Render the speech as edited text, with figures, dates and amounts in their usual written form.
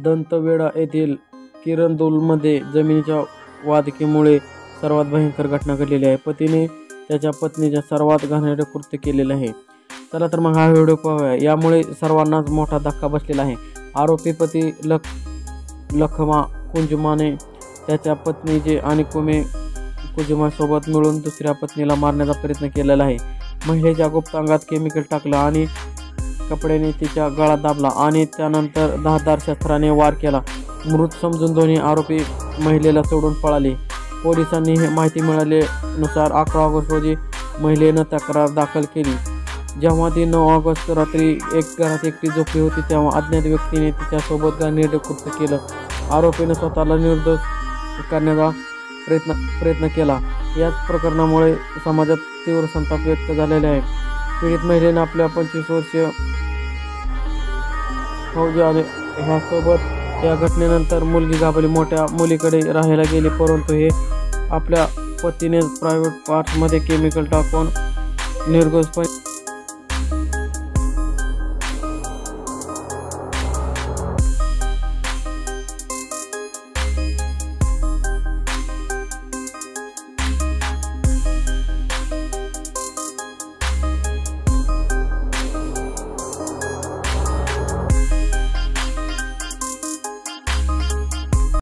दंतवेढा येथील किरंदुलमध्ये जमिनीच्या वादकीमुळे सर्वात भयंकर घटना घडलेली आहे। पतीने त्याच्या पत्नीच्या सर्वात घाणेरडे कृत्य केलेले आहे। चला तर मग हा व्हिडिओ पाहूया। यामुळे सर्वांनाच मोठा धक्का बसलेला आहे। आरोपी पती लखमा कुंजुमाने त्याच्या पत्नीचे आणि कुजुमासोबत मिळून दुसऱ्या पत्नीला मारण्याचा प्रयत्न केलेला आहे। महिलेच्या गुप्तांगात केमिकल टाकलं आणि कपड्याने तिच्या गळा दाबला आणि त्यानंतर धारदार शस्त्राने वार केला। मृत समजून दोन्ही आरोपी महिलेला सोडून पळाले। पोलिसांनी माहिती मिळाल्यानुसार 11 ऑगस्ट रोजी महिलेनं तक्रार दाखल केली। जेव्हा ती 9 ऑगस्ट रात्री घरात एकटी झोपली होती तेव्हा अज्ञात व्यक्तीने तिच्यासोबत घाणेरडे कृत्य केलं। आरोपीने स्वतःला निर्दोष करण्याचा प्रयत्न केला। याच प्रकरणामुळे समाजात तीव्र संताप व्यक्त झालेला आहे। पीडित महिलेने आपल्या 25 वर्षीय फौजाने ह्यासोबत या घटनेनंतर मुलगी घाबरली मोठ्या मुलीकडे राहायला गेली, परंतु हे आपल्या पतीने प्रायव्हेट पार्टमध्ये केमिकल टाकून निर्दोषपणे